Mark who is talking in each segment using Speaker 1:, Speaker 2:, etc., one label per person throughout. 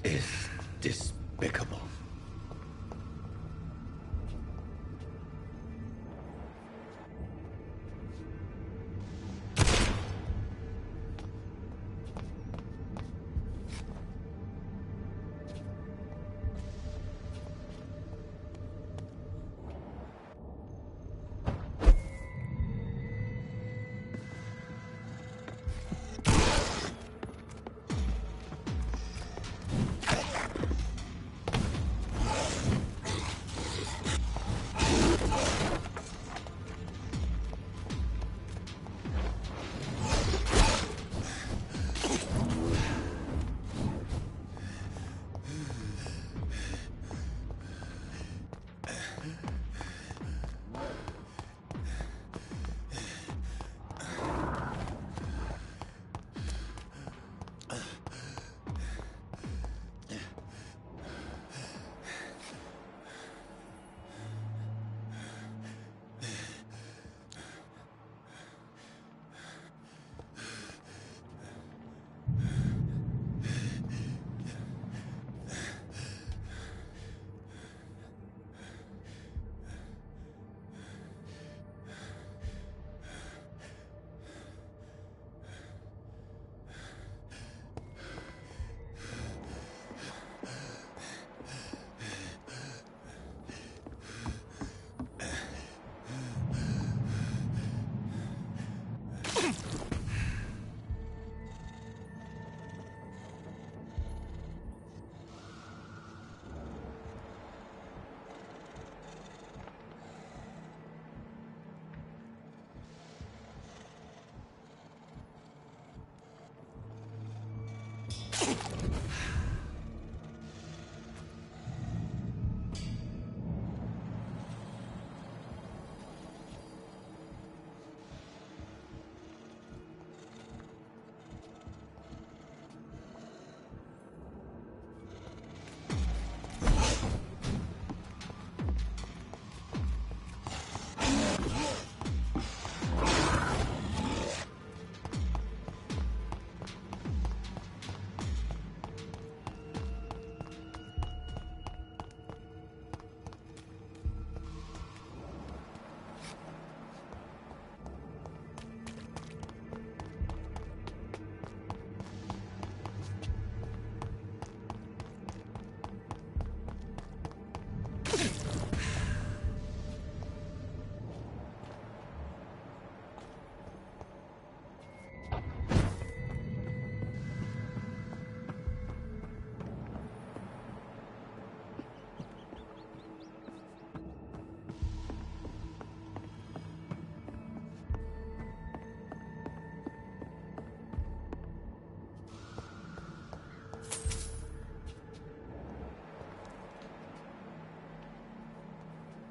Speaker 1: is despicable.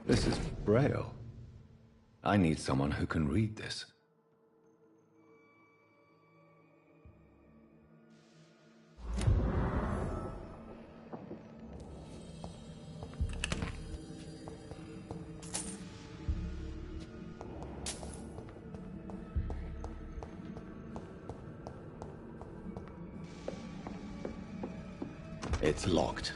Speaker 1: This is Braille. I need someone who can read this. It's locked.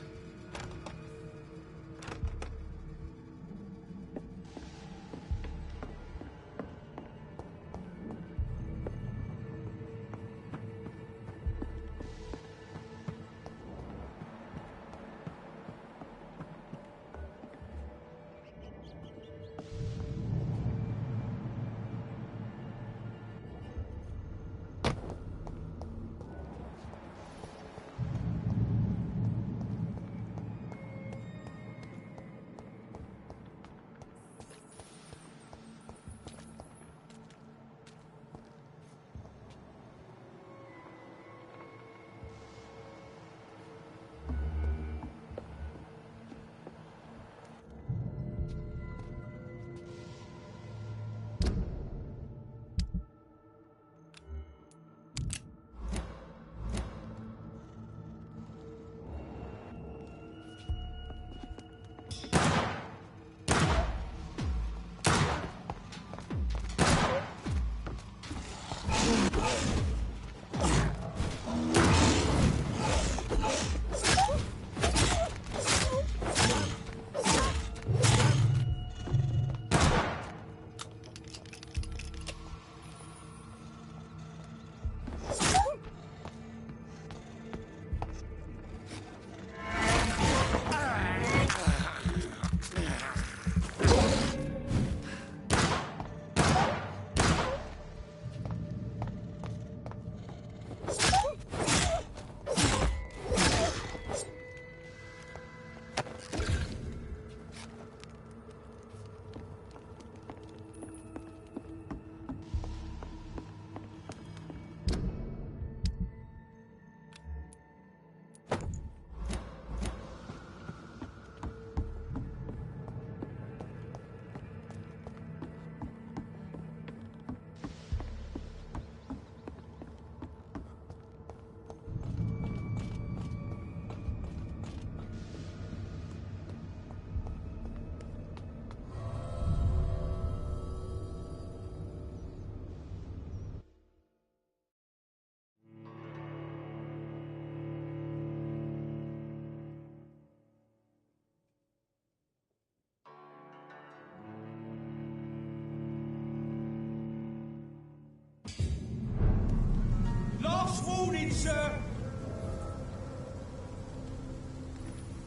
Speaker 2: Speaking, sir.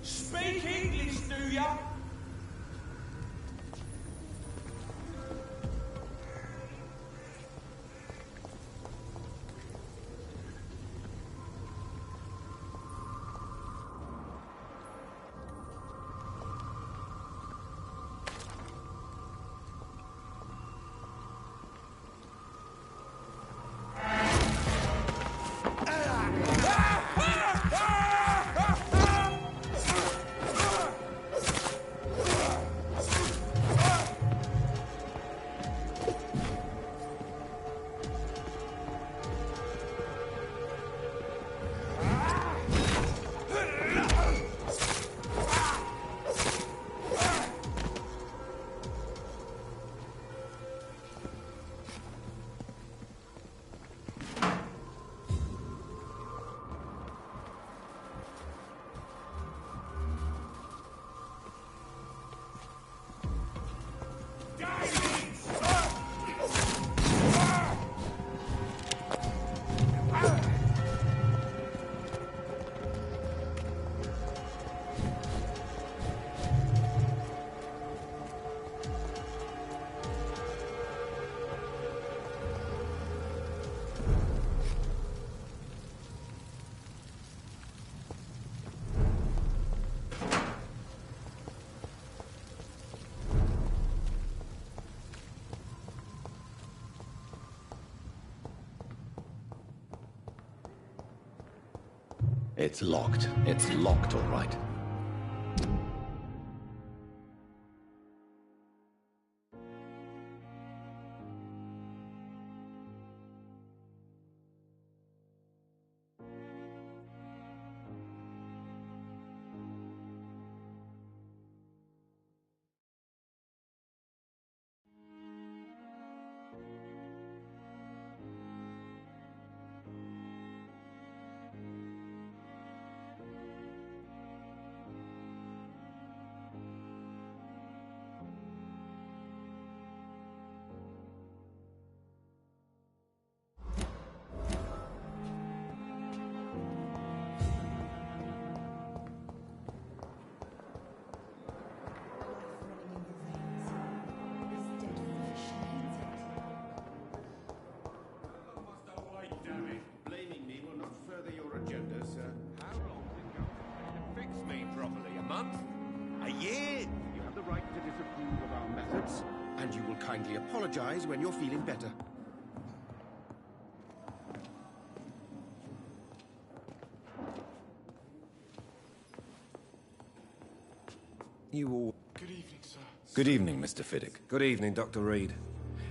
Speaker 2: Speak English, do ya?
Speaker 1: It's locked. It's locked, all right.
Speaker 3: And you will kindly apologize when you're feeling better.
Speaker 4: You all...
Speaker 2: Good evening, sir.
Speaker 1: Good evening, Mr. Fiddick.
Speaker 4: Good evening, Dr. Reed.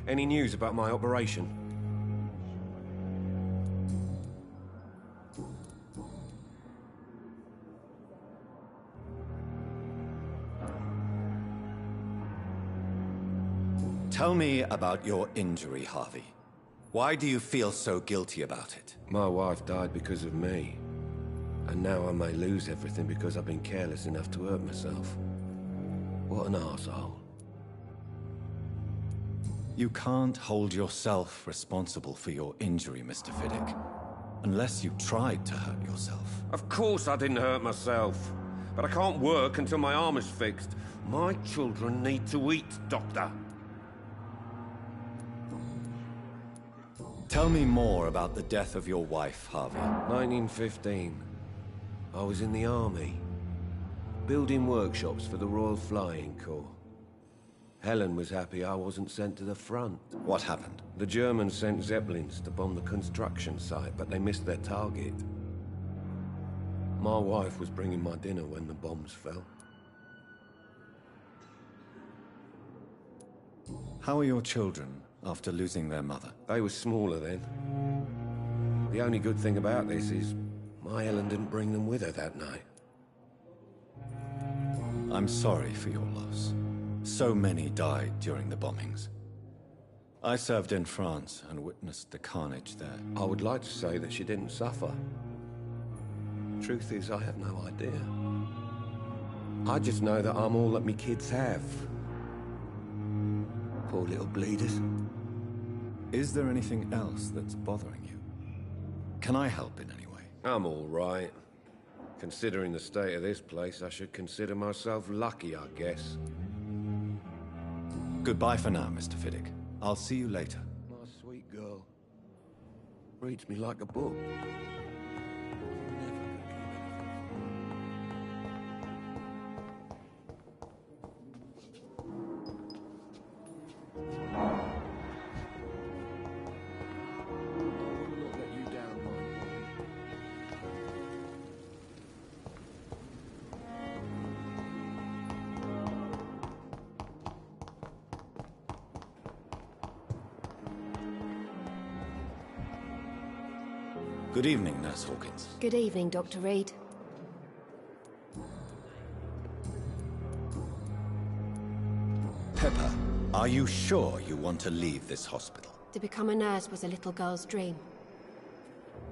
Speaker 4: Any news about my operation?
Speaker 1: Tell me about your injury, Harvey. Why do you feel so guilty about it?
Speaker 4: My wife died because of me. And now I may lose everything because I've been careless enough to hurt myself. What an arsehole.
Speaker 1: You can't hold yourself responsible for your injury, Mr. Fiddick. Unless you tried to hurt yourself.
Speaker 4: Of course I didn't hurt myself. But I can't work until my arm is fixed. My children need to eat, Doctor.
Speaker 1: Tell me more about the death of your wife, Harvey.
Speaker 4: 1915. I was in the army, building workshops for the Royal Flying Corps. Helen was happy I wasn't sent to the front.
Speaker 1: What happened?
Speaker 4: The Germans sent Zeppelins to bomb the construction site, but they missed their target. My wife was bringing my dinner when the bombs fell.
Speaker 1: How are your children after losing their mother?
Speaker 4: They were smaller then. The only good thing about this is my Helen didn't bring them with her that night.
Speaker 1: I'm sorry for your loss. So many died during the bombings. I served in France and witnessed the carnage there.
Speaker 4: I would like to say that she didn't suffer. Truth is, I have no idea. I just know that I'm all that me kids have. Poor little bleeders.
Speaker 1: Is there anything else that's bothering you? Can I help in any way?
Speaker 4: I'm all right. Considering the state of this place, I should consider myself lucky, I guess.
Speaker 1: Goodbye for now, Mr. Fiddick. I'll see you later.
Speaker 4: My sweet girl. Reads me like a book.
Speaker 1: Good evening, Nurse Hawkins.
Speaker 5: Good evening, Dr. Reed.
Speaker 1: Pepper, are you sure you want to leave this hospital?
Speaker 5: To become a nurse was a little girl's dream.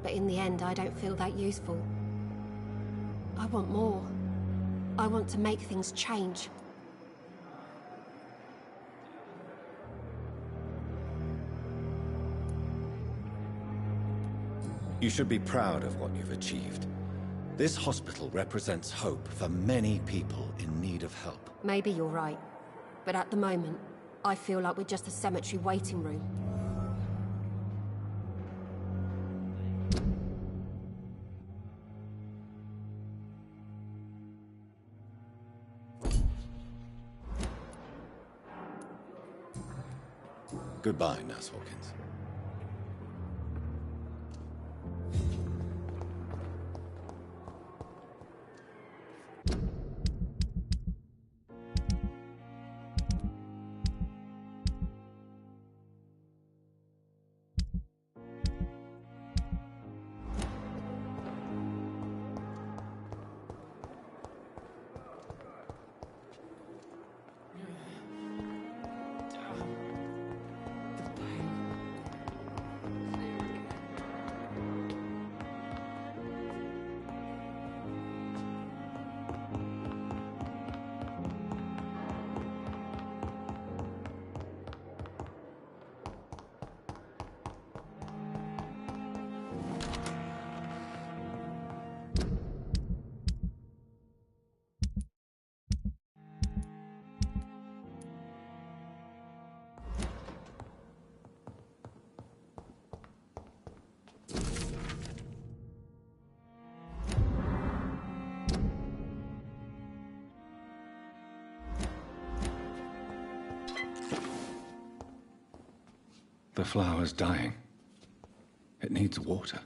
Speaker 5: But in the end, I don't feel that useful. I want more. I want to make things change.
Speaker 1: You should be proud of what you've achieved. This hospital represents hope for many people in need of help.
Speaker 5: Maybe you're right. But at the moment, I feel like we're just a cemetery waiting room.
Speaker 1: Goodbye, Nurse Hawkins. The flower's dying. It needs water.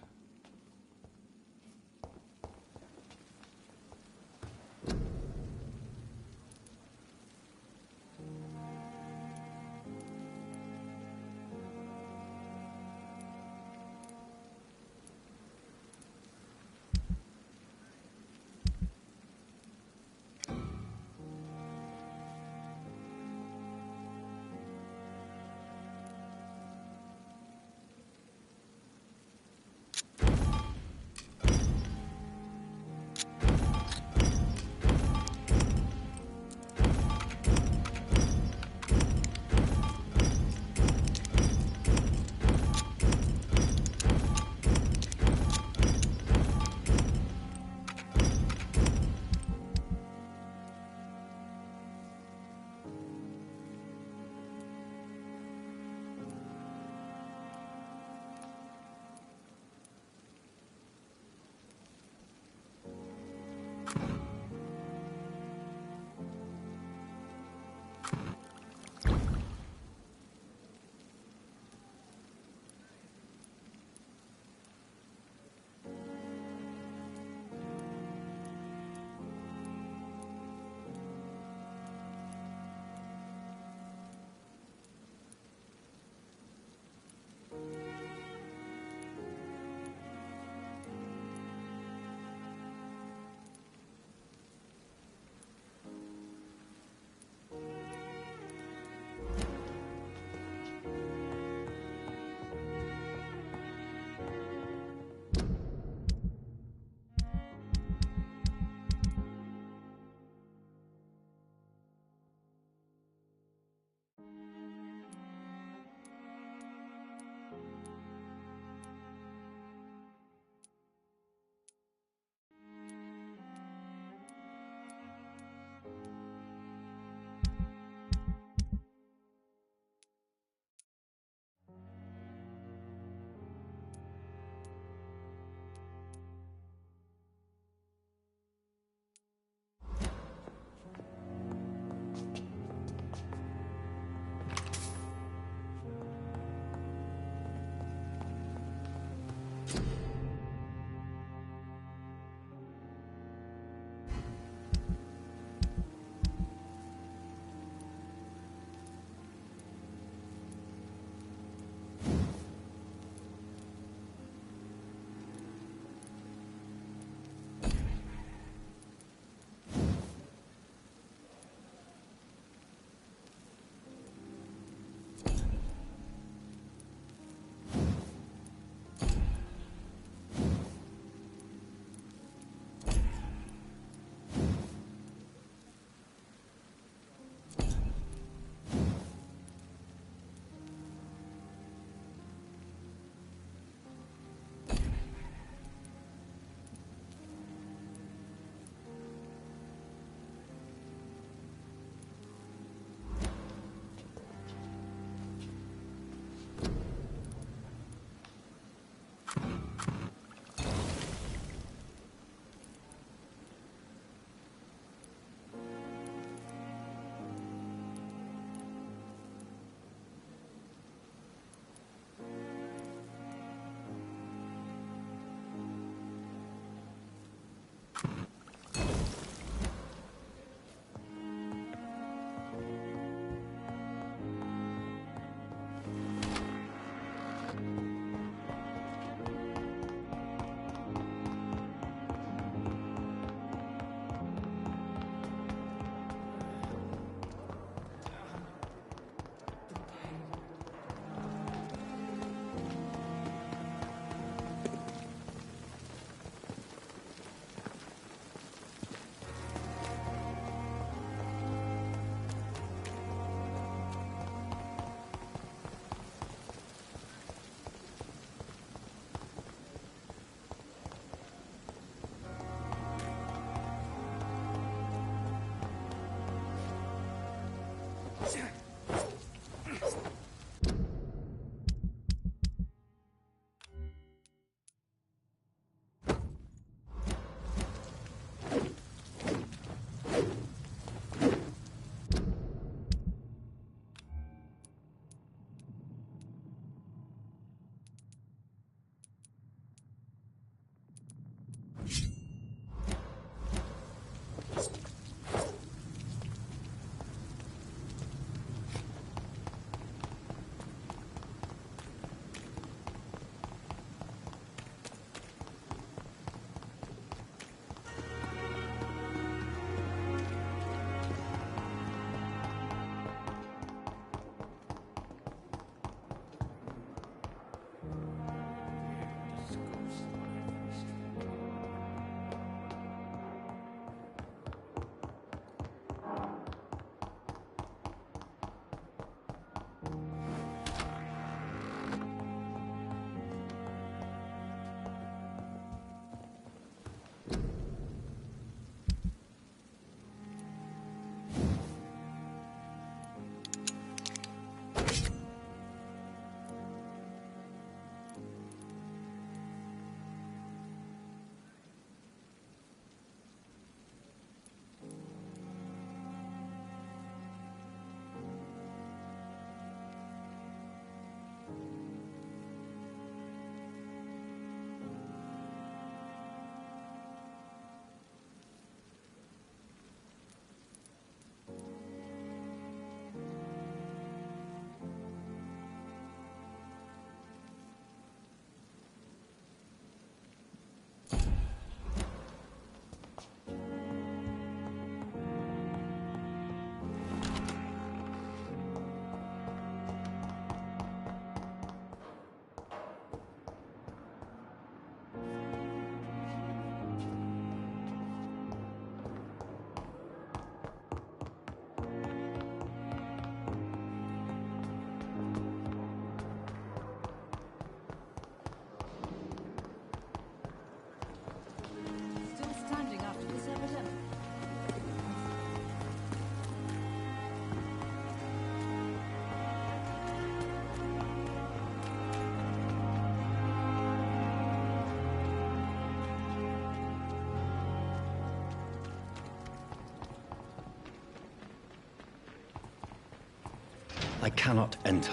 Speaker 1: I cannot enter.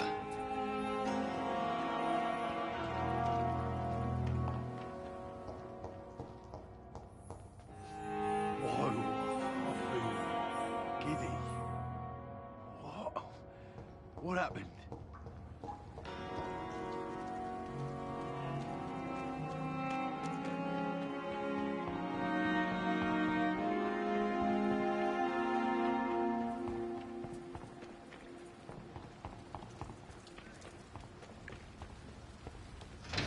Speaker 2: Whoa, I feel giddy. What? What happened?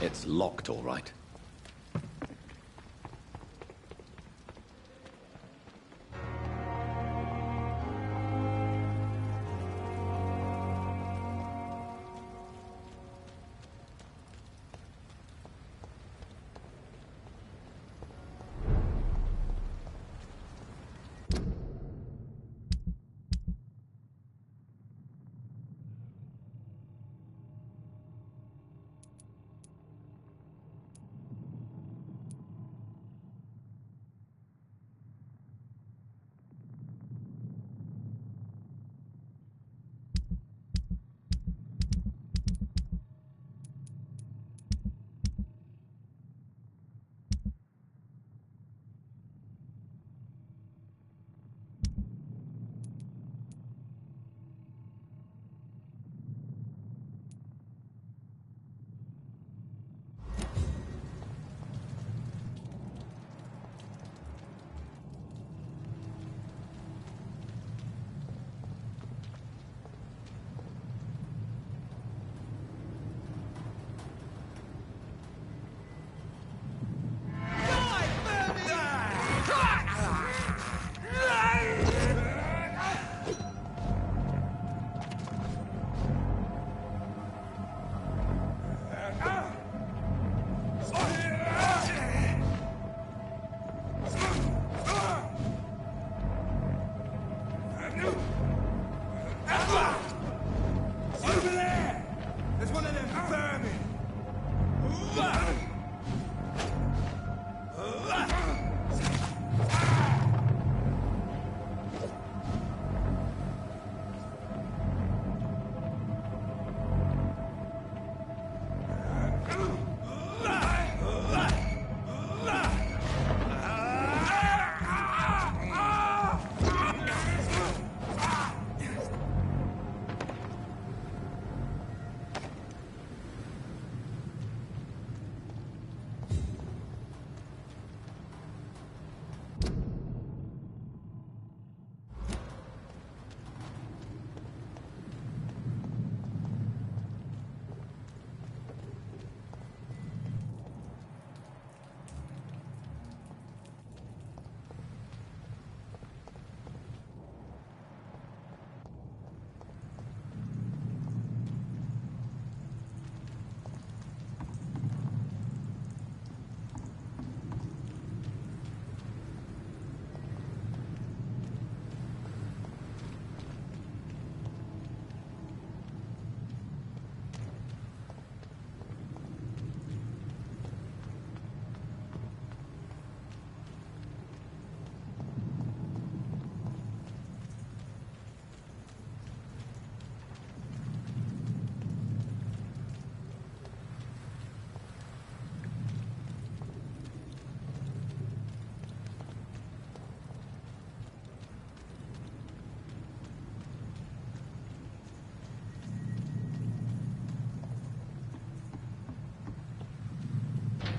Speaker 1: It's locked, all right.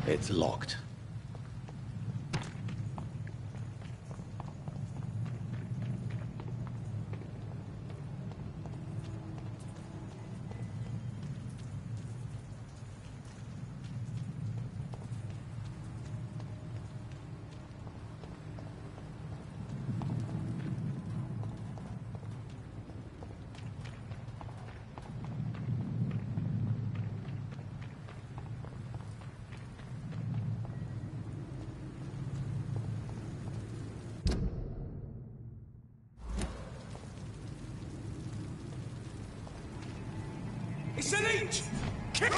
Speaker 1: It's locked.
Speaker 2: It's an inch! Kick!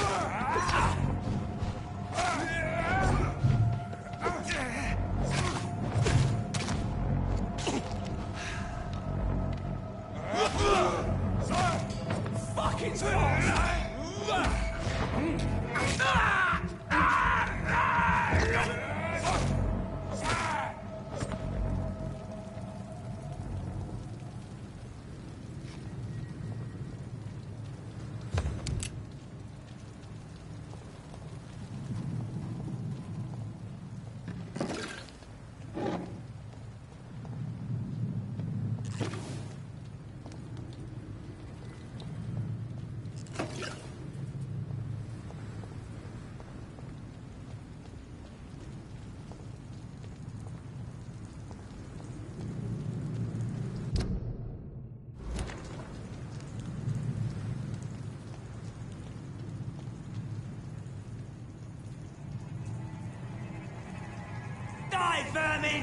Speaker 2: vermin!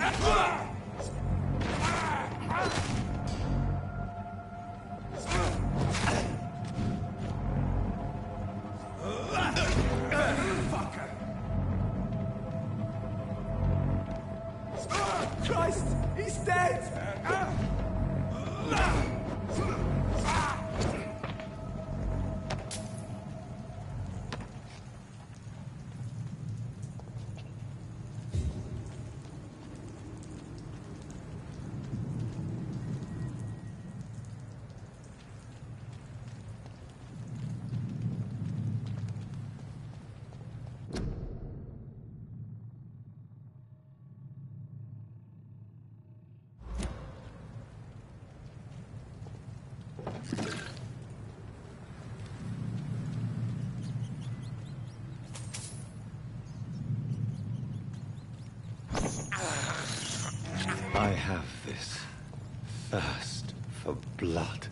Speaker 6: Christ! He's dead!
Speaker 1: I have this thirst for blood.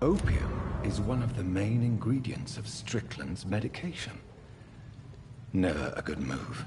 Speaker 1: Opium is one of the main ingredients of Strickland's medication. Never a good move.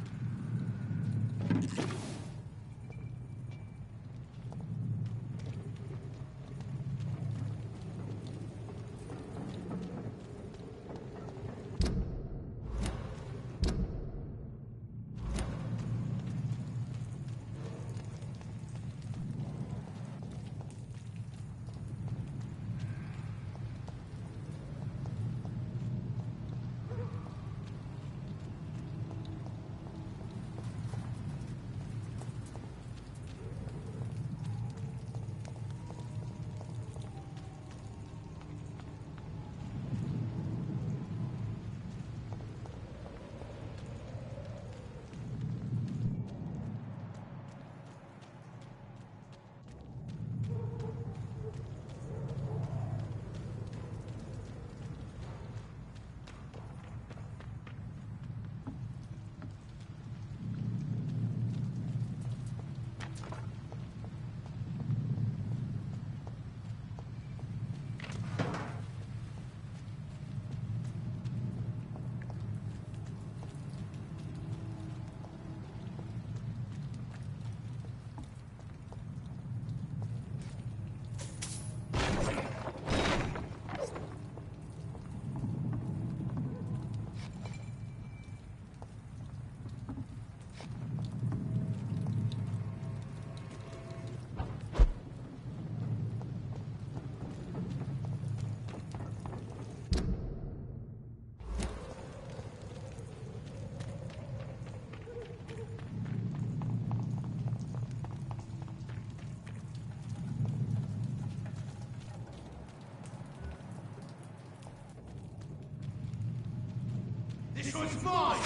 Speaker 2: This one's mine!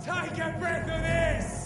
Speaker 6: Take a breath of this!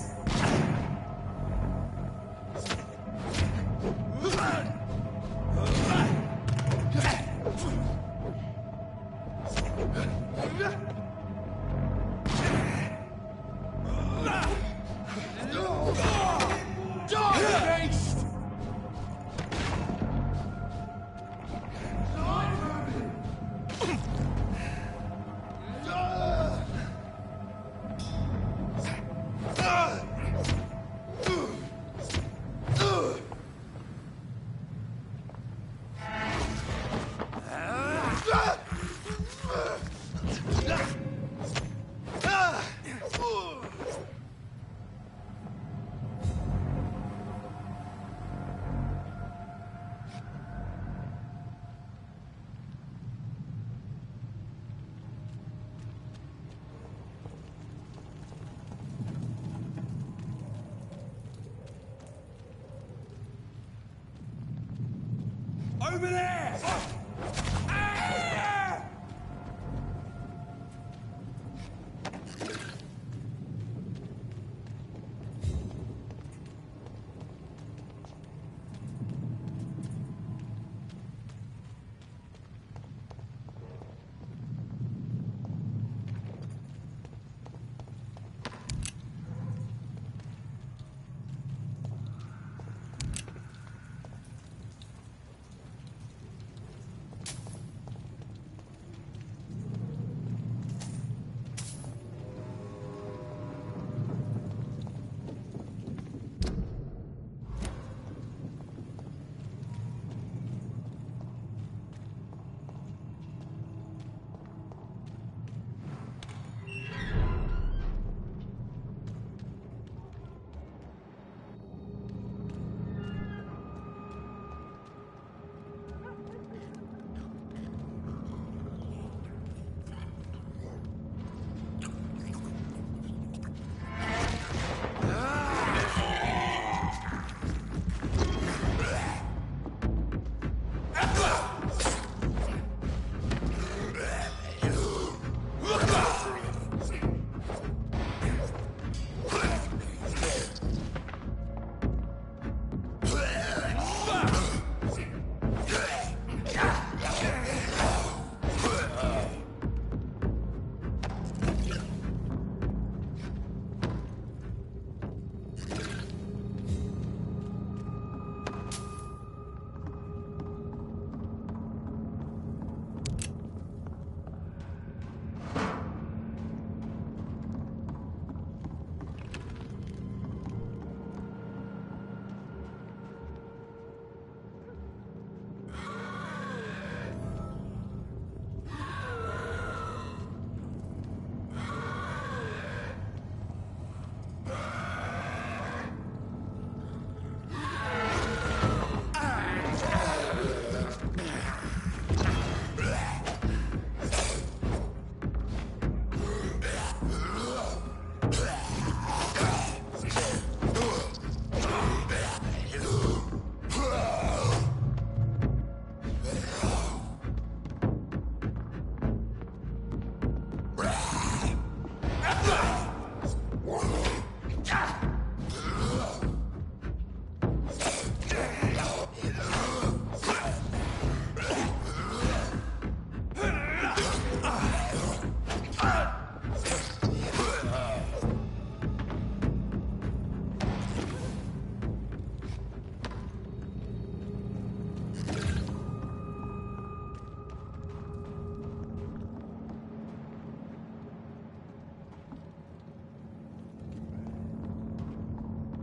Speaker 6: Over there! Ah!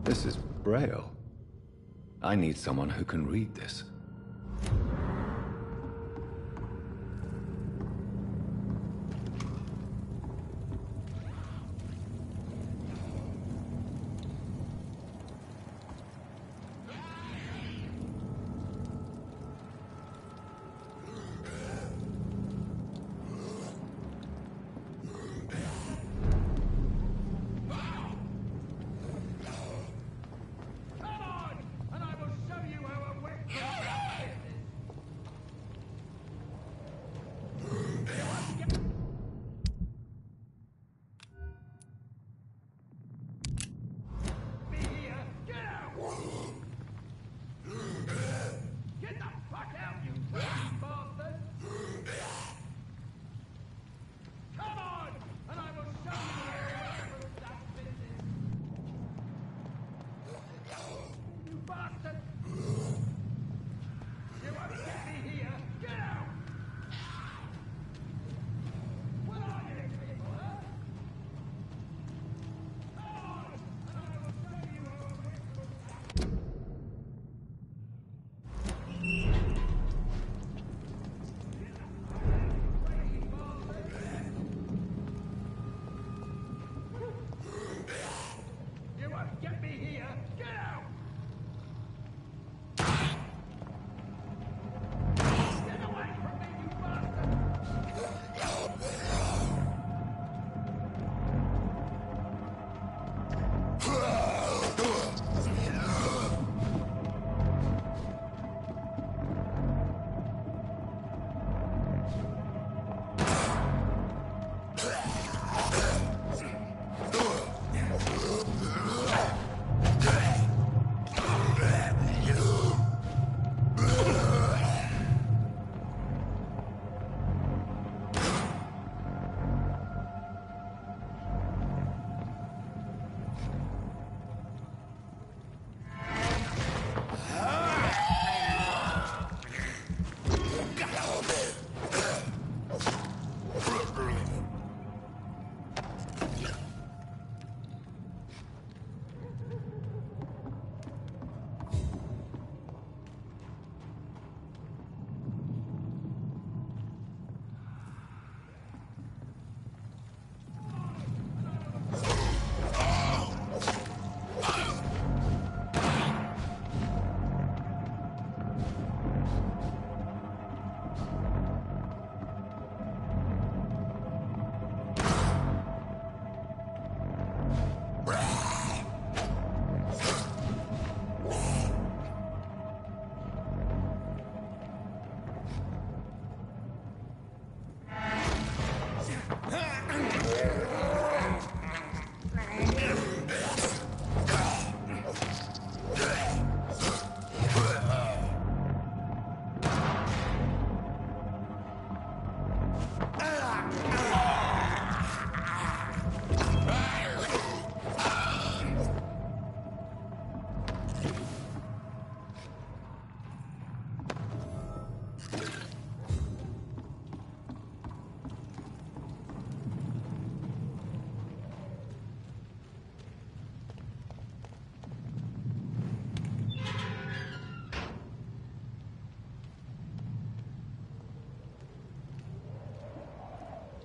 Speaker 1: This is Braille. I need someone who can read this.
Speaker 2: Come on, and I will show you how a wet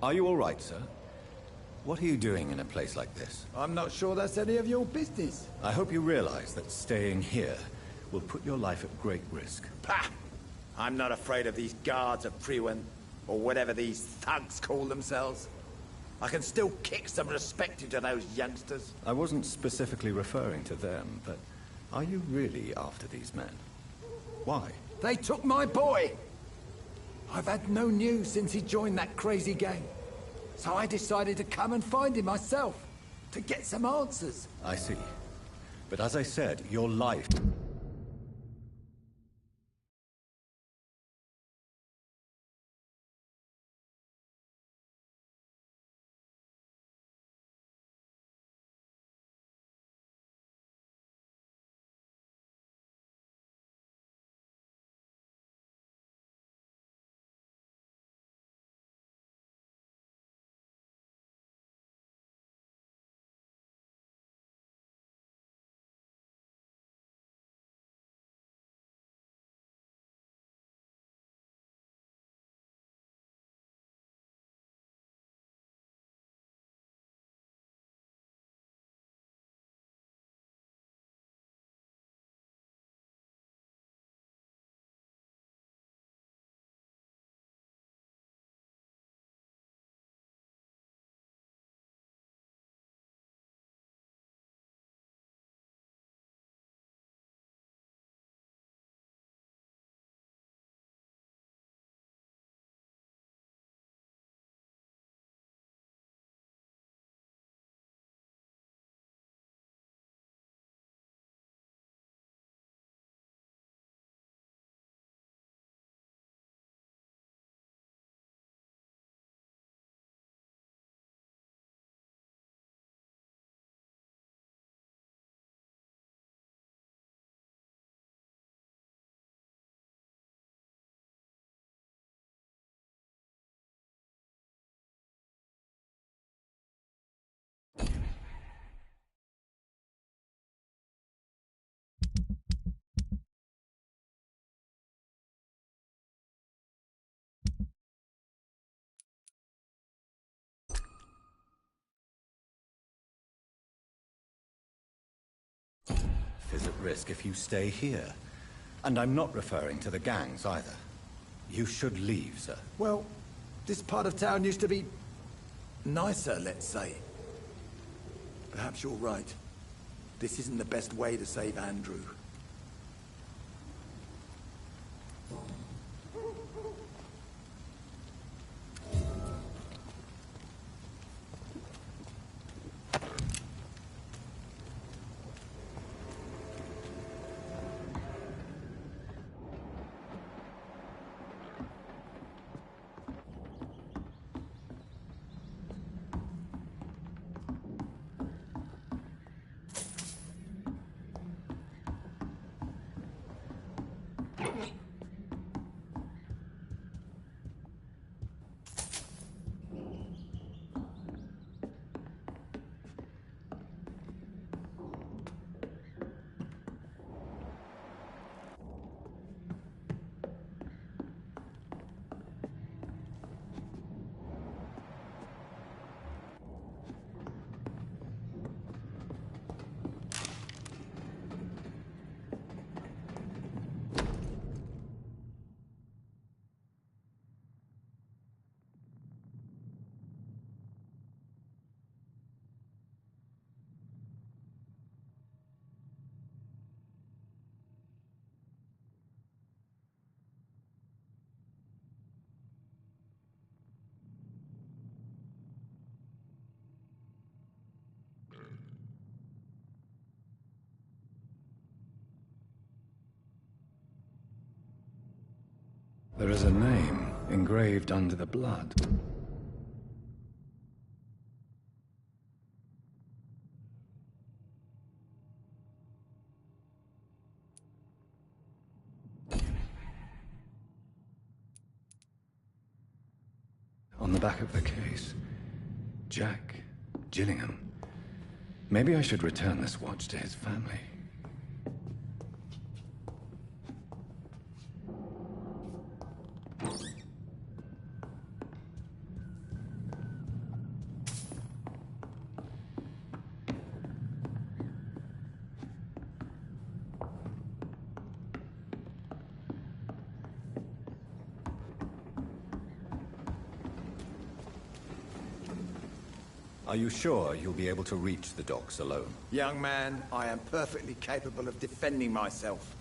Speaker 1: Are you all right, sir? What are you doing in a place like this?
Speaker 7: I'm not sure that's any of your business.
Speaker 1: I hope you realize that staying here will put your life at great risk.
Speaker 7: Pah! I'm not afraid of these guards of Priwen, or whatever these thugs call themselves. I can still kick some respect into those youngsters.
Speaker 1: I wasn't specifically referring to them, but are you really after these men? Why?
Speaker 7: They took my boy! I've had no news since he joined that crazy gang. So I decided to come and find him myself, to get some answers.
Speaker 1: I see. But as I said, your life... risk if you stay here. And I'm not referring to the gangs either. You should leave, sir.
Speaker 7: Well, this part of town used to be nicer, let's say. Perhaps you're right. This isn't the best way to save Andrew.
Speaker 1: There is a name engraved under the blood. On the back of the case, Jack Gillingham. Maybe I should return this watch to his family. Are you sure you'll be able to reach the docks alone?
Speaker 7: Young man, I am perfectly capable of defending myself.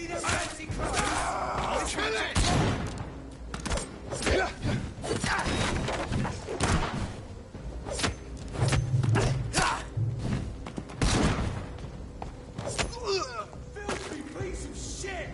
Speaker 6: See them fancy clothes?
Speaker 2: I'll kill it!
Speaker 6: Filthy piece of shit!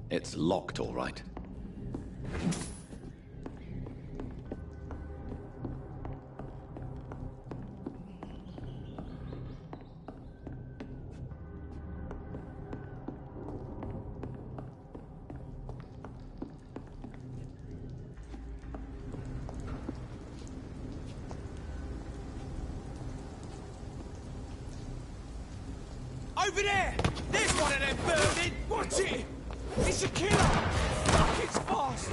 Speaker 1: It's locked, all right.
Speaker 6: Over there! There's one of them burning! Watch it! It's a killer! Fuck, it's fast!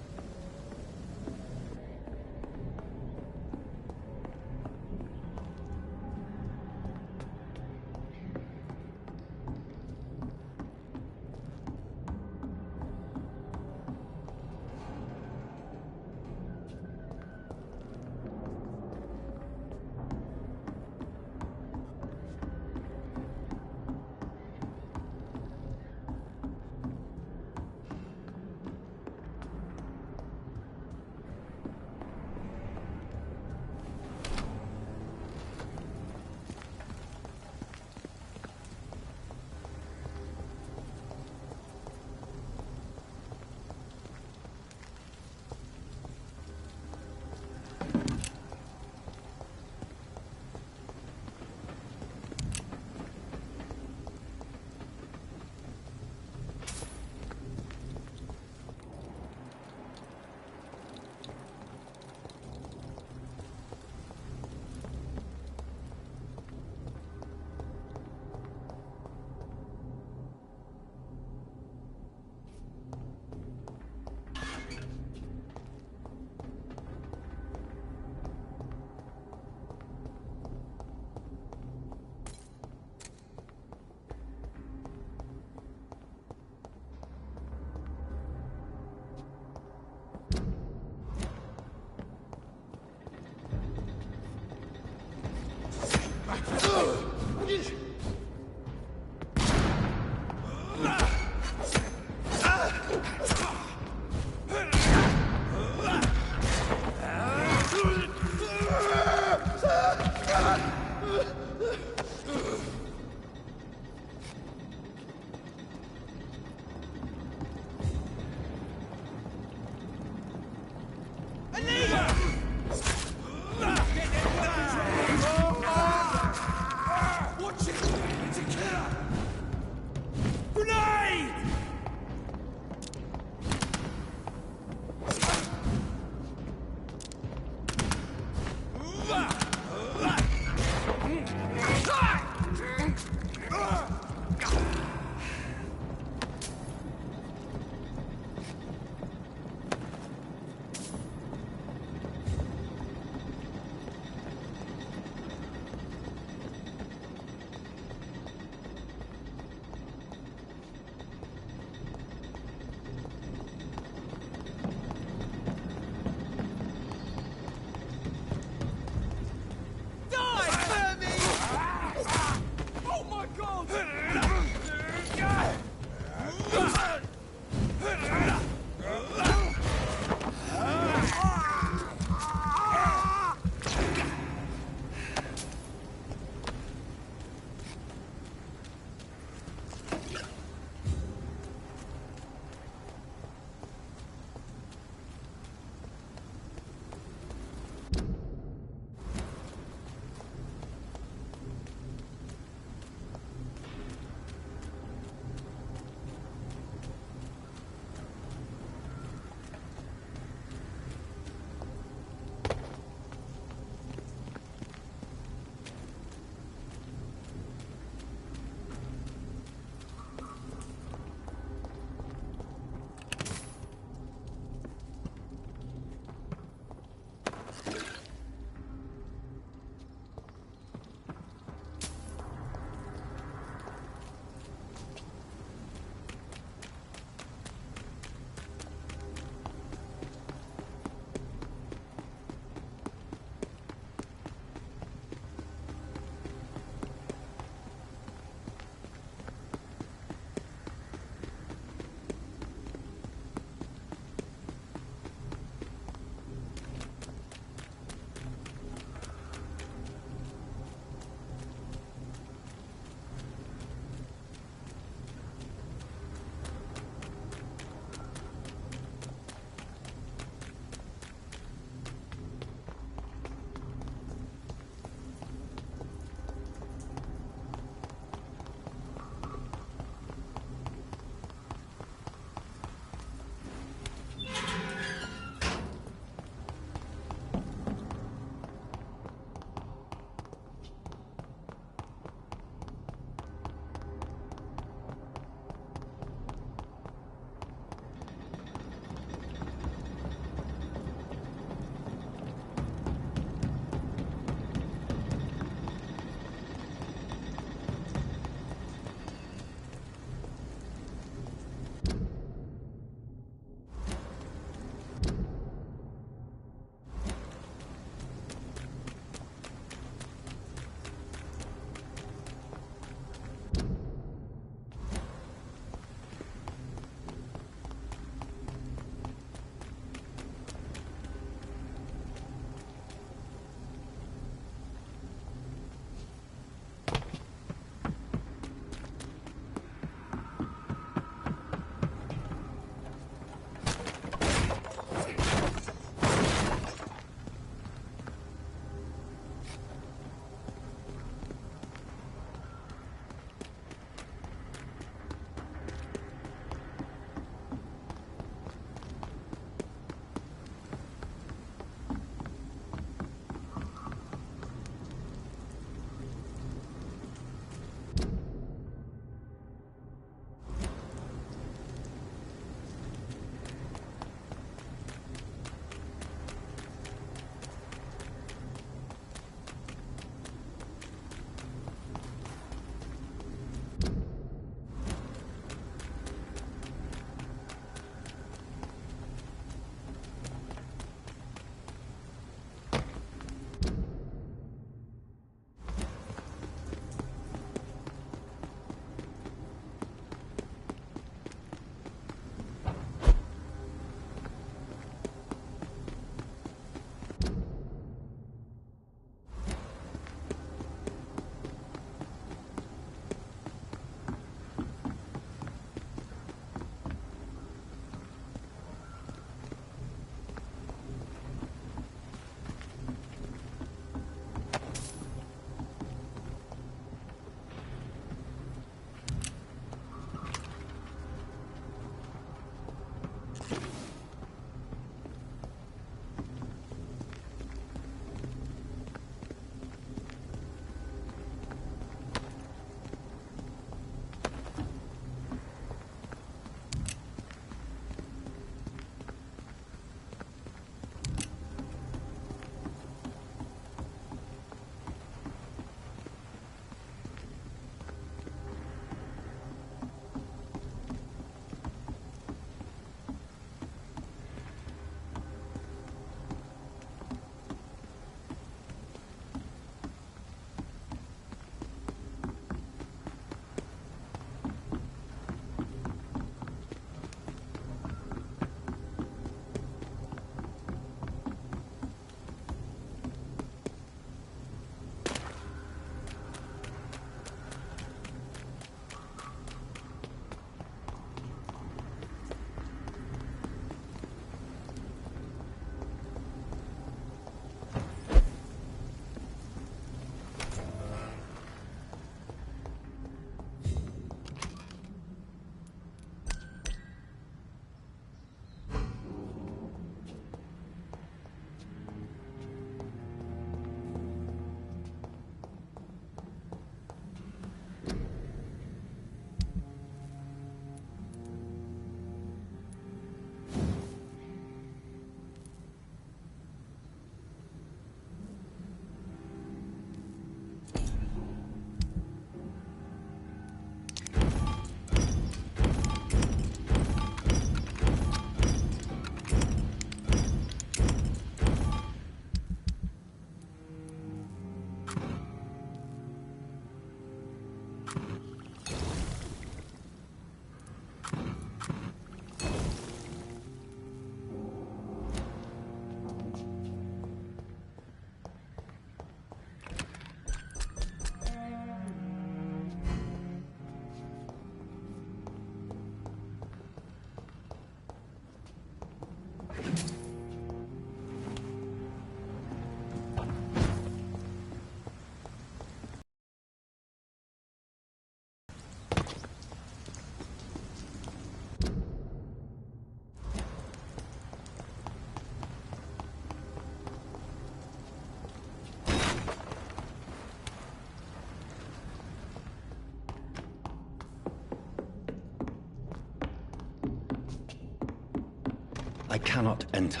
Speaker 1: I cannot enter.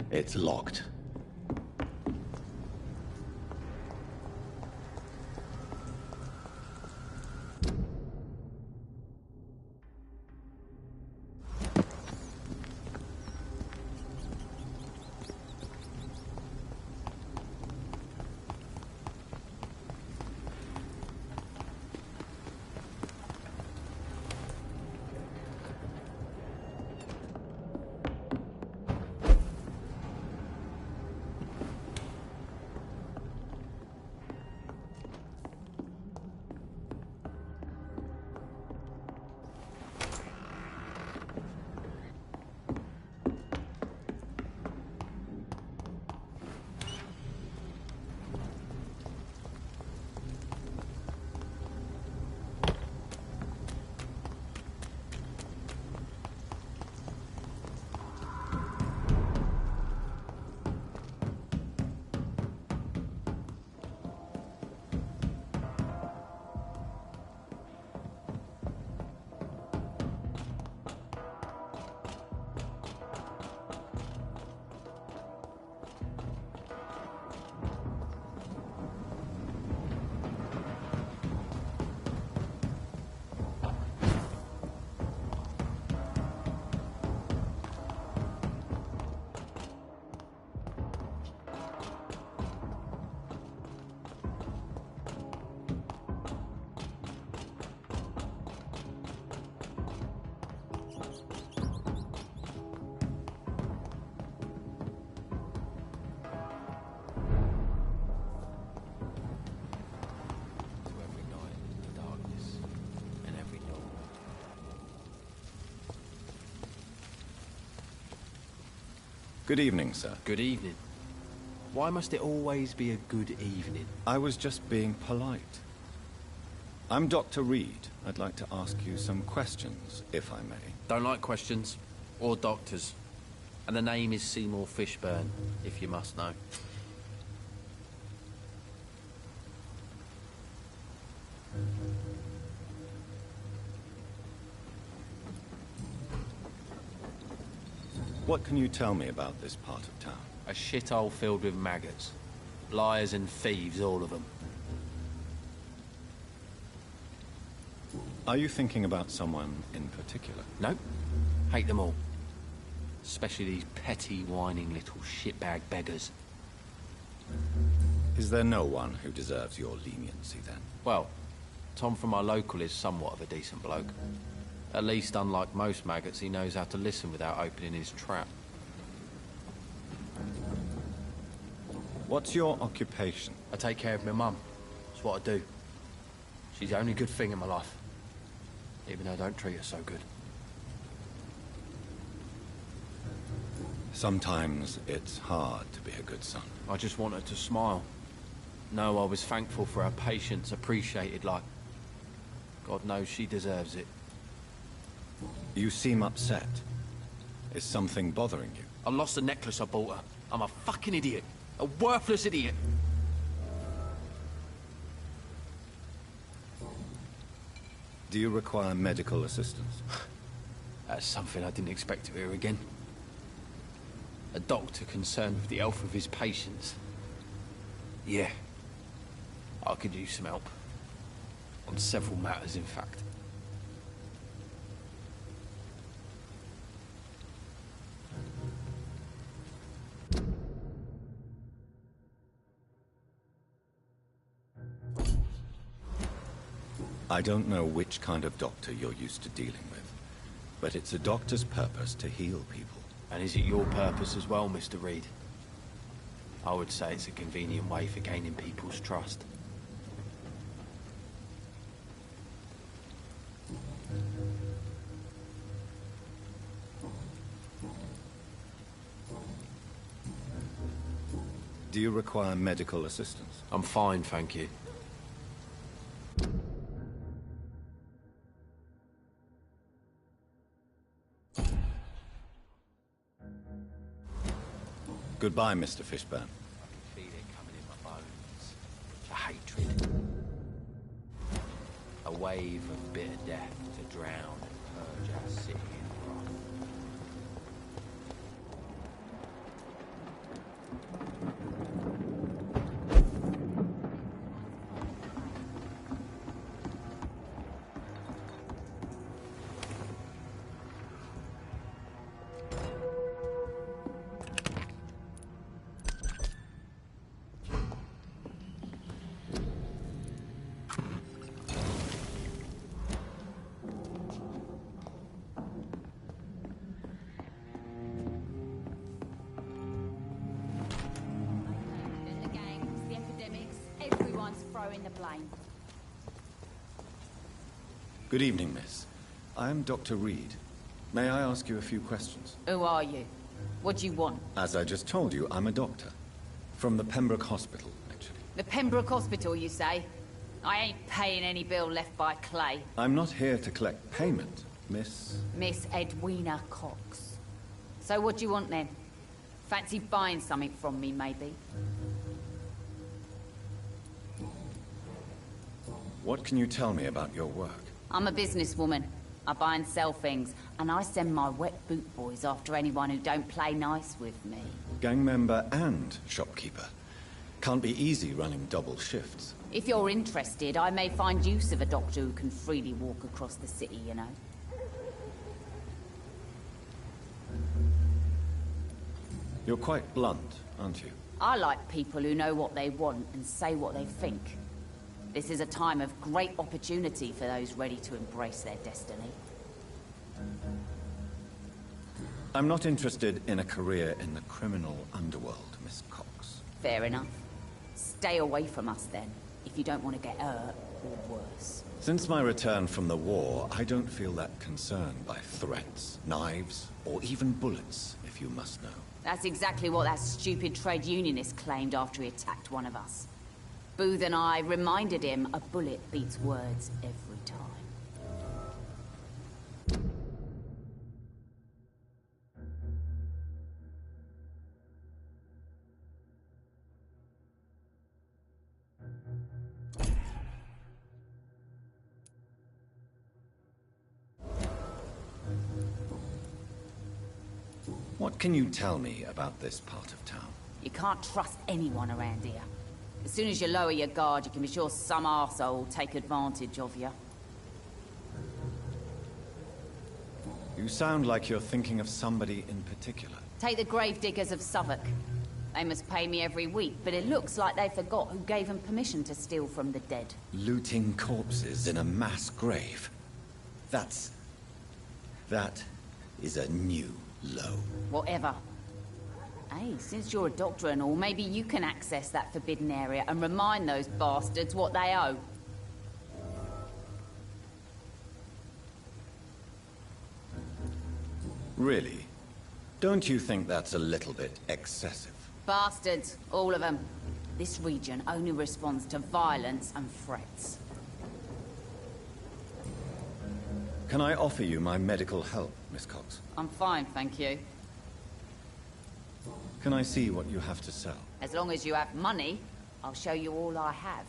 Speaker 1: It's locked. Good evening, sir.
Speaker 8: Good evening. Why must it always be a good evening?
Speaker 1: I was just being polite. I'm Dr. Reed. I'd like to ask you some questions, if I may.
Speaker 8: Don't like questions. Or doctors. And the name is Seymour Fishburne, if you must know.
Speaker 1: What can you tell me about this part of town?
Speaker 8: A shithole filled with maggots. Liars and thieves, all of them.
Speaker 1: Are you thinking about someone in particular?
Speaker 8: Nope. Hate them all. Especially these petty, whining little shitbag beggars.
Speaker 1: Is there no one who deserves your leniency, then?
Speaker 8: Well, Tom from my local is somewhat of a decent bloke. At least, unlike most maggots, he knows how to listen without opening his trap.
Speaker 1: What's your occupation?
Speaker 8: I take care of my mum. It's what I do. She's the only good thing in my life. Even though I don't treat her so good.
Speaker 1: Sometimes it's hard to be a good son.
Speaker 8: I just want her to smile. No, I was thankful for her patience, appreciated like... God knows she deserves it.
Speaker 1: You seem upset. Is something bothering you?
Speaker 8: I lost the necklace I bought her. I'm a fucking idiot. A worthless idiot.
Speaker 1: Do you require medical assistance?
Speaker 8: That's something I didn't expect to hear again. A doctor concerned with the health of his patients. Yeah. I could use some help. On several matters, in fact.
Speaker 1: I don't know which kind of doctor you're used to dealing with, but it's a doctor's purpose to heal people.
Speaker 8: And is it your purpose as well, Mr. Reed? I would say it's a convenient way for gaining people's trust.
Speaker 1: Do you require medical assistance?
Speaker 8: I'm fine, thank you.
Speaker 1: Goodbye, Mr. Fishburne.
Speaker 8: I can feel it coming in my bones. The hatred. A wave of bitter death to drown purge our city in wrath.
Speaker 9: The gangs, the epidemics, everyone's throwing the blame.
Speaker 1: Good evening, miss. I am Dr. Reed. May I ask you a few questions?
Speaker 9: Who are you? What do you want?
Speaker 1: As I just told you, I'm a doctor. From the Pembroke Hospital, actually.
Speaker 9: The Pembroke Hospital, you say? I ain't paying any bill left by Clay.
Speaker 1: I'm not here to collect payment, miss.
Speaker 9: Miss Edwina Cox. So what do you want then? Fancy buying something from me, maybe?
Speaker 1: What can you tell me about your work?
Speaker 9: I'm a businesswoman. I buy and sell things, and I send my wet boot boys after anyone who don't play nice with me.
Speaker 1: Gang member and shopkeeper. Can't be easy running double shifts.
Speaker 9: If you're interested, I may find use of a doctor who can freely walk across the city, you know.
Speaker 1: You're quite blunt, aren't you?
Speaker 9: I like people who know what they want and say what they think. This is a time of great opportunity for those ready to embrace their destiny.
Speaker 1: I'm not interested in a career in the criminal underworld, Miss Cox.
Speaker 9: Fair enough. Stay away from us then, if you don't want to get hurt or worse.
Speaker 1: Since my return from the war, I don't feel that concerned by threats, knives, or even bullets, if you must know.
Speaker 9: That's exactly what that stupid trade unionist claimed after he attacked one of us. Booth and I reminded him a bullet beats words every time.
Speaker 1: What can you tell me about this part of town?
Speaker 9: You can't trust anyone around here. As soon as you lower your guard, you can be sure some arsehole will take advantage of you.
Speaker 1: You sound like you're thinking of somebody in particular.
Speaker 9: Take the gravediggers of Southwark. They must pay me every week, but it looks like they forgot who gave them permission to steal from the dead.
Speaker 1: Looting corpses in a mass grave. That is a new low.
Speaker 9: Whatever. Hey, since you're a doctor and all, maybe you can access that forbidden area and remind those bastards what they owe.
Speaker 1: Really? Don't you think that's a little bit excessive?
Speaker 9: Bastards, all of them. This region only responds to violence and threats.
Speaker 1: Can I offer you my medical help, Miss Cox?
Speaker 9: I'm fine, thank you.
Speaker 1: Can I see what you have to sell?
Speaker 9: As long as you have money, I'll show you all I have.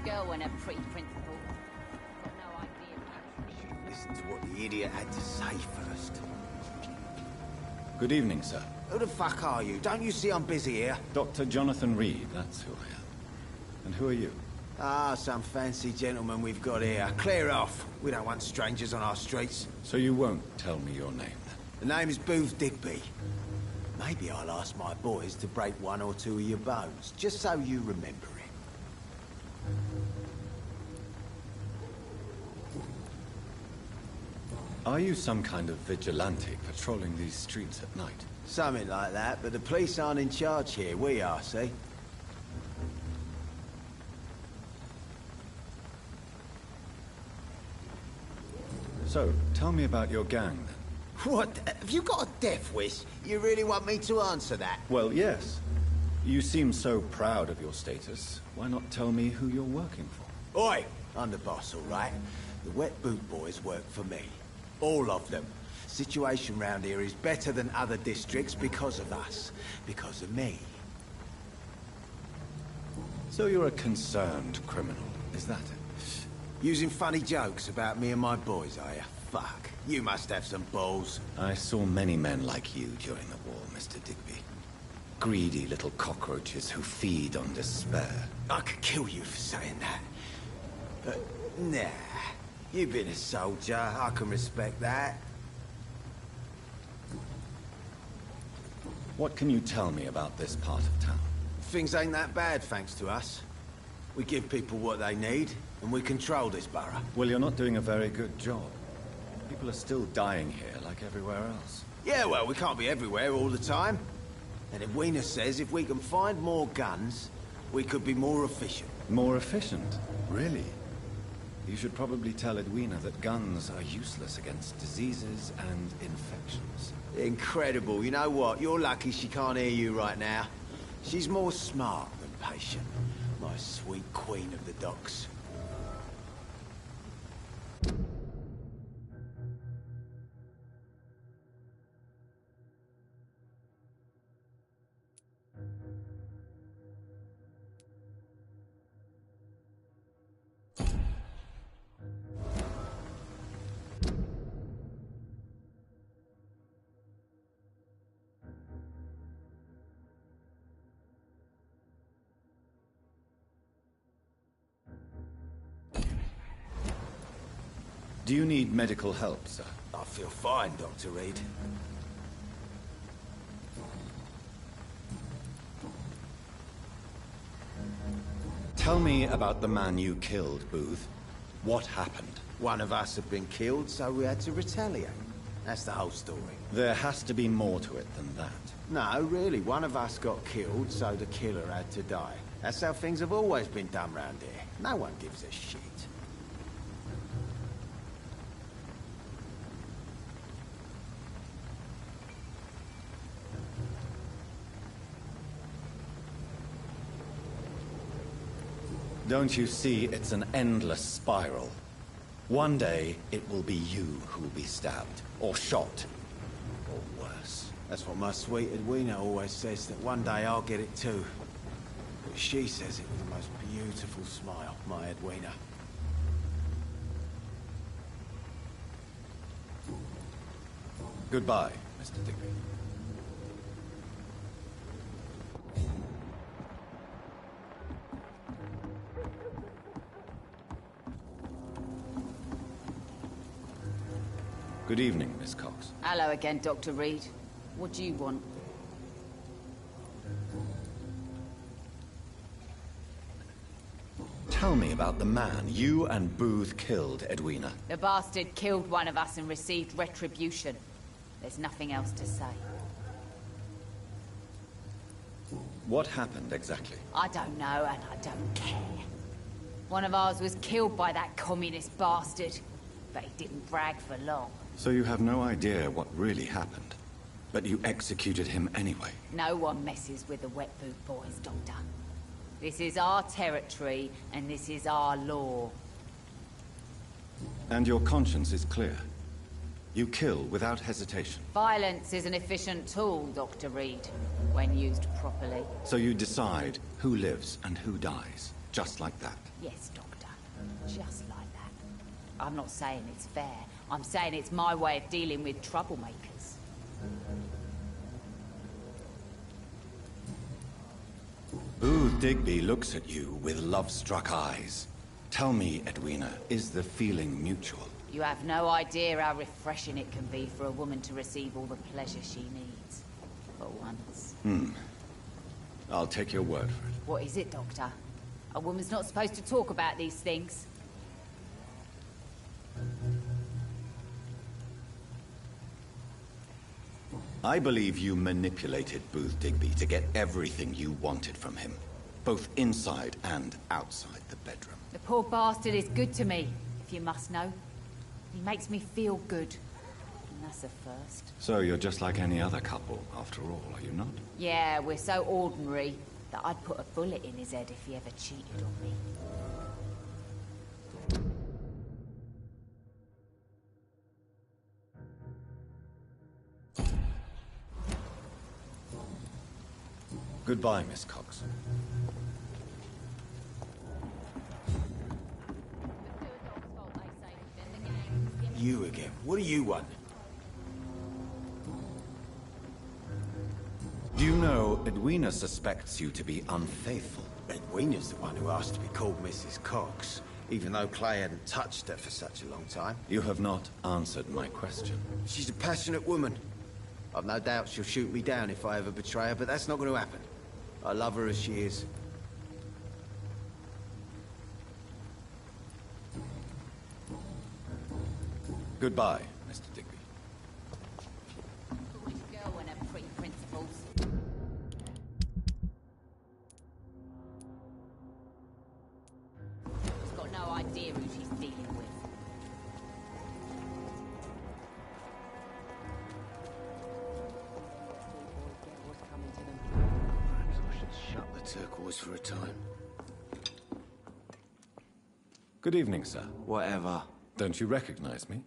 Speaker 9: Girl and her pretty principal. Got no idea.
Speaker 3: Listen to what the idiot had to say first.
Speaker 1: Good evening, sir.
Speaker 3: Who the fuck are you? Don't you see I'm busy here?
Speaker 1: Dr. Jonathan Reed, that's who I am. And who are you?
Speaker 3: Ah, some fancy gentleman we've got here. Clear off. We don't want strangers on our streets.
Speaker 1: So you won't tell me your name, then?
Speaker 3: The name is Booth Digby. Maybe I'll ask my boys to break one or two of your bones, just so you remember him.
Speaker 1: Are you some kind of vigilante patrolling these streets at night?
Speaker 3: Something like that, but the police aren't in charge here. We are, see?
Speaker 1: So, tell me about your gang, then.
Speaker 3: What? Have you got a death wish? You really want me to answer that?
Speaker 1: Well, yes. You seem so proud of your status. Why not tell me who you're working for?
Speaker 3: Oi! I'm the boss, all right? The Wet Boot Boys work for me. All of them. Situation round here is better than other districts because of us. Because of me.
Speaker 1: So you're a concerned criminal, is that it?
Speaker 3: Using funny jokes about me and my boys, are you? Fuck. You must have some balls.
Speaker 1: I saw many men like you during the war, Mr. Digby. Greedy little cockroaches who feed on despair.
Speaker 3: I could kill you for saying that. But, nah. You've been a soldier. I can respect that.
Speaker 1: What can you tell me about this part of town?
Speaker 3: Things ain't that bad, thanks to us. We give people what they need, and we control this borough.
Speaker 1: Well, you're not doing a very good job. People are still dying here like everywhere else.
Speaker 3: Yeah, well, we can't be everywhere all the time. And Edwina says if we can find more guns, we could be more efficient.
Speaker 1: More efficient? Really? You should probably tell Edwina that guns are useless against diseases and infections.
Speaker 3: Incredible. You know what? You're lucky she can't hear you right now. She's more smart than patient. My sweet queen of the docks.
Speaker 1: Do you need medical help, sir?
Speaker 3: I feel fine, Dr. Reed.
Speaker 1: Tell me about the man you killed, Booth. What happened?
Speaker 3: One of us had been killed, so we had to retaliate. That's the whole story.
Speaker 1: There has to be more to it than that.
Speaker 3: No, really. One of us got killed, so the killer had to die. That's how things have always been done round here. No one gives a shit.
Speaker 1: Don't you see it's an endless spiral? One day, it will be you who will be stabbed, or shot, or worse.
Speaker 3: That's what my sweet Edwina always says, that one day I'll get it too. But she says it with the most beautiful smile, my Edwina.
Speaker 1: Goodbye, Mr. Digby. Good evening, Miss Cox.
Speaker 9: Hello again, Dr. Reed. What do you want?
Speaker 1: Tell me about the man you and Booth killed, Edwina.
Speaker 9: The bastard killed one of us and received retribution. There's nothing else to say.
Speaker 1: What happened exactly?
Speaker 9: I don't know, and I don't care. One of ours was killed by that communist bastard, but he didn't brag for long.
Speaker 1: So you have no idea what really happened, but you executed him anyway.
Speaker 9: No one messes with the Wet Boot Boys, Doctor. This is our territory, and this is our law.
Speaker 1: And your conscience is clear. You kill without hesitation.
Speaker 9: Violence is an efficient tool, Dr. Reed, when used properly.
Speaker 1: So you decide who lives and who dies, just like that.
Speaker 9: Yes, Doctor. Just like that. I'm not saying it's fair. I'm saying it's my way of dealing with troublemakers.
Speaker 1: Booth Digby looks at you with love-struck eyes. Tell me, Edwina, is the feeling mutual?
Speaker 9: You have no idea how refreshing it can be for a woman to receive all the pleasure she needs. For once.
Speaker 1: I'll take your word for it.
Speaker 9: What is it, Doctor? A woman's not supposed to talk about these things.
Speaker 1: I believe you manipulated Booth Digby to get everything you wanted from him, both inside and outside the bedroom.
Speaker 9: The poor bastard is good to me, if you must know. He makes me feel good. And that's a first.
Speaker 1: So you're just like any other couple, after all, are you not?
Speaker 9: Yeah, we're so ordinary that I'd put a bullet in his head if he ever cheated on me.
Speaker 1: Goodbye, Miss Cox.
Speaker 3: You again. What do you want?
Speaker 1: Do you know Edwina suspects you to be unfaithful?
Speaker 3: Edwina's the one who asked to be called Mrs. Cox, even though Clay hadn't touched her for such a long time.
Speaker 1: You have not answered my question.
Speaker 3: She's a passionate woman. I've no doubt she'll shoot me down if I ever betray her, but that's not going to happen. I love her as she is.
Speaker 1: Goodbye, Mr. Digby.
Speaker 9: Foolish girl and her pretty principles. She's got no idea who she's dealing with.
Speaker 8: Perhaps I should shut the turquoise for a time.
Speaker 1: Good evening, sir.
Speaker 3: Whatever.
Speaker 1: Don't you recognize me?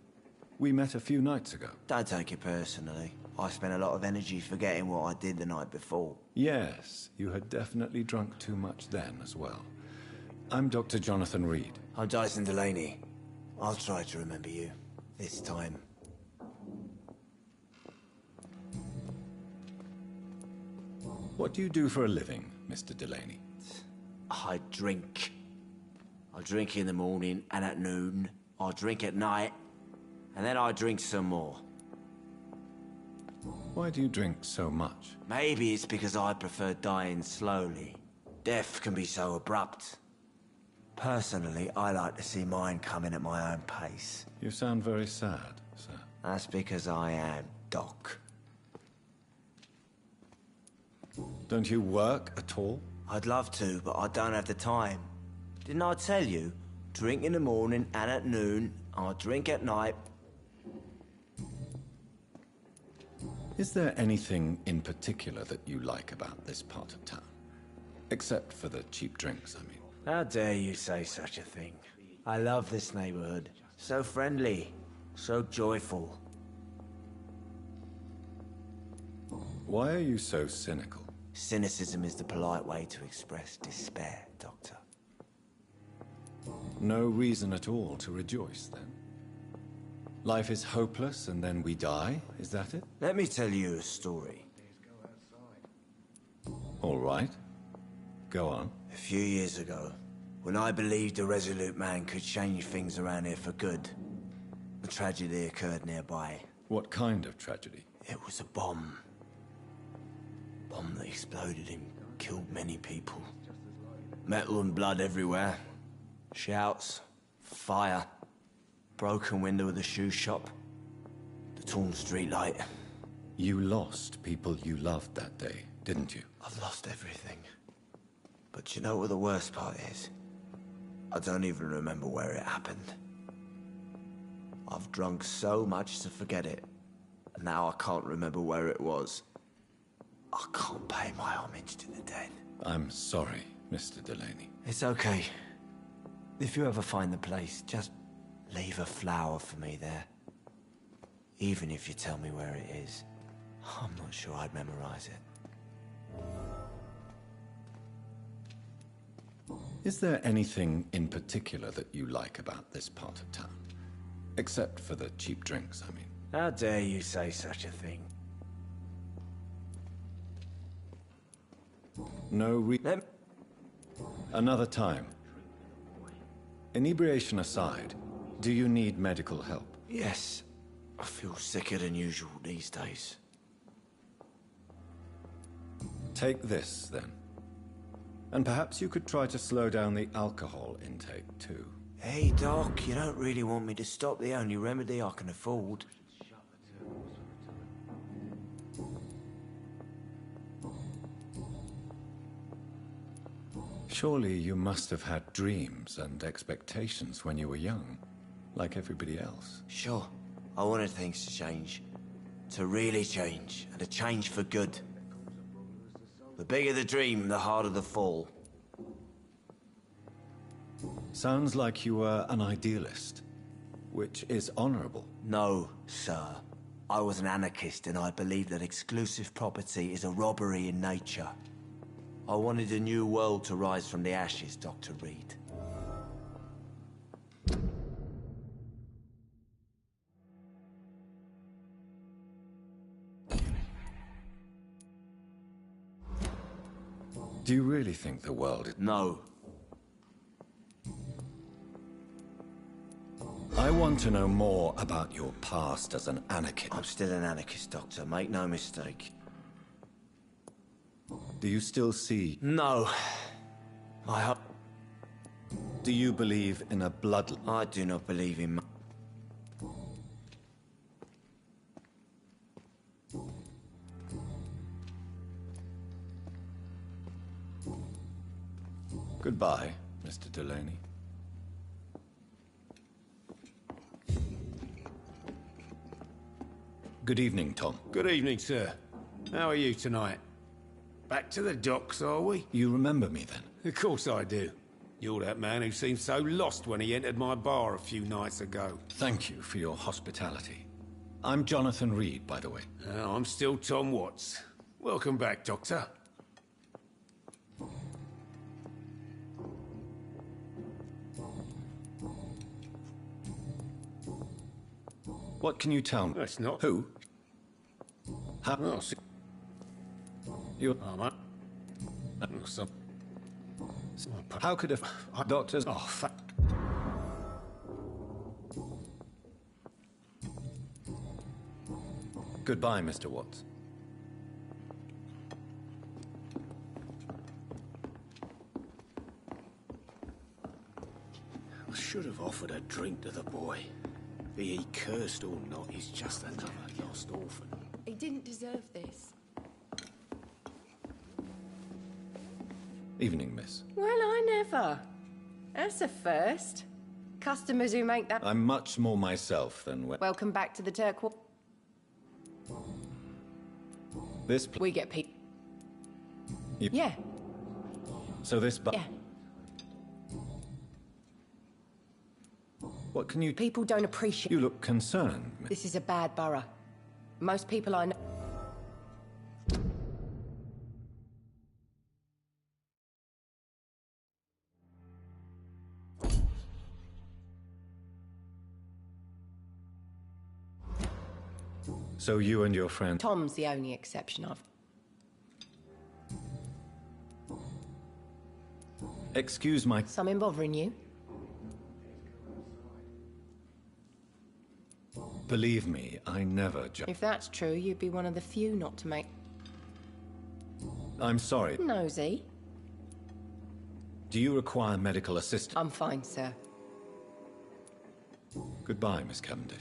Speaker 1: We met a few nights ago.
Speaker 3: Don't take it personally. I spent a lot of energy forgetting what I did the night before.
Speaker 1: Yes, you had definitely drunk too much then as well. I'm Dr. Jonathan Reed.
Speaker 3: I'm Dyson Delaney. I'll try to remember you. This time.
Speaker 1: What do you do for a living, Mr. Delaney?
Speaker 3: I drink. I drink in the morning and at noon. I drink at night. And then I drink some more.
Speaker 1: Why do you drink so much?
Speaker 3: Maybe it's because I prefer dying slowly. Death can be so abrupt. Personally, I like to see mine coming at my own pace.
Speaker 1: You sound very sad, sir.
Speaker 3: That's because I am Doc.
Speaker 1: Don't you work at all?
Speaker 3: I'd love to, but I don't have the time. Didn't I tell you? Drink in the morning and at noon. I drink at night.
Speaker 1: Is there anything in particular that you like about this part of town? Except for the cheap drinks, I mean.
Speaker 3: How dare you say such a thing? I love this neighborhood. So friendly. So joyful.
Speaker 1: Why are you so cynical?
Speaker 3: Cynicism is the polite way to express despair, Doctor.
Speaker 1: No reason at all to rejoice, then? Life is hopeless and then we die, is that it?
Speaker 3: Let me tell you a story.
Speaker 1: All right. Go on.
Speaker 3: A few years ago, when I believed a resolute man could change things around here for good, a tragedy occurred nearby.
Speaker 1: What kind of tragedy?
Speaker 3: It was a bomb. Bomb that exploded and killed many people. Metal and blood everywhere. Shouts, fire, broken window of the shoe shop, the torn streetlight.
Speaker 1: You lost people you loved that day, didn't you?
Speaker 3: I've lost everything. But you know what the worst part is? I don't even remember where it happened. I've drunk so much to forget it, and now I can't remember where it was. I can't pay my homage to the dead.
Speaker 1: I'm sorry, Mr. Delaney.
Speaker 3: It's okay. If you ever find the place, just leave a flower for me there. Even if you tell me where it is. I'm not sure I'd memorize it.
Speaker 1: Is there anything in particular that you like about this part of town? Except for the cheap drinks, I mean.
Speaker 3: How dare you say such a thing?
Speaker 1: Another time. Inebriation aside, do you need medical help?
Speaker 3: Yes. I feel sicker than usual these days.
Speaker 1: Take this, then. And perhaps you could try to slow down the alcohol intake, too.
Speaker 3: Hey, Doc, you don't really want me to stop the only remedy I can afford.
Speaker 1: Surely you must have had dreams and expectations when you were young, like everybody else.
Speaker 3: Sure, I wanted things to change. To really change, and to change for good. The bigger the dream, the harder the fall.
Speaker 1: Sounds like you were an idealist, which is honorable.
Speaker 3: No, sir. I was an anarchist, and I believed that exclusive property is a robbery in nature. I wanted a new world to rise from the ashes, Dr. Reed.
Speaker 1: Do you really think the world is...
Speaker 3: No.
Speaker 1: I want to know more about your past as an anarchist.
Speaker 3: I'm still an anarchist, Doctor. Make no mistake.
Speaker 1: Do you still see...
Speaker 3: No. I hope...
Speaker 1: Do you believe in a bloodline?
Speaker 3: I do not believe in...
Speaker 1: Goodbye, Mr. Delaney. Good evening, Tom.
Speaker 2: Good evening, sir. How are you tonight? Back to the docks, are we?
Speaker 1: You remember me then?
Speaker 2: Of course I do. You're that man who seemed so lost when he entered my bar a few nights ago.
Speaker 1: Thank you for your hospitality. I'm Jonathan Reed, by the way.
Speaker 2: I'm still Tom Watts. Welcome back, Doctor.
Speaker 1: What can you tell me?
Speaker 2: That's not...
Speaker 1: Who? How?
Speaker 2: Oh, see...
Speaker 1: You...
Speaker 2: Oh, mate. Some...
Speaker 1: How could a... Doctors...
Speaker 2: Oh, fuck.
Speaker 1: Goodbye, Mr. Watts.
Speaker 2: I should have offered a drink to the boy. Be he cursed or not, he's just another lost orphan.
Speaker 10: He didn't deserve this.
Speaker 1: Evening, miss.
Speaker 10: Well, I never. That's a first. Customers who make that...
Speaker 1: I'm much more myself than when...
Speaker 10: Welcome back to the Turquoise.
Speaker 1: This...
Speaker 10: We get people.
Speaker 1: You...
Speaker 10: Yeah.
Speaker 1: So this...
Speaker 10: Yeah.
Speaker 1: What can you...
Speaker 10: People don't appreciate...
Speaker 1: You look concerned.
Speaker 10: This is a bad borough. Most people I know...
Speaker 1: So you and your friend...
Speaker 10: Tom's the only exception I've...
Speaker 1: Excuse my...
Speaker 10: Something bothering you?
Speaker 1: Believe me, I never...
Speaker 10: If that's true, you'd be one of the few not to make...
Speaker 1: I'm sorry.
Speaker 10: Nosy.
Speaker 1: Do you require medical assistance?
Speaker 10: I'm fine, sir.
Speaker 1: Goodbye, Miss Cavendish.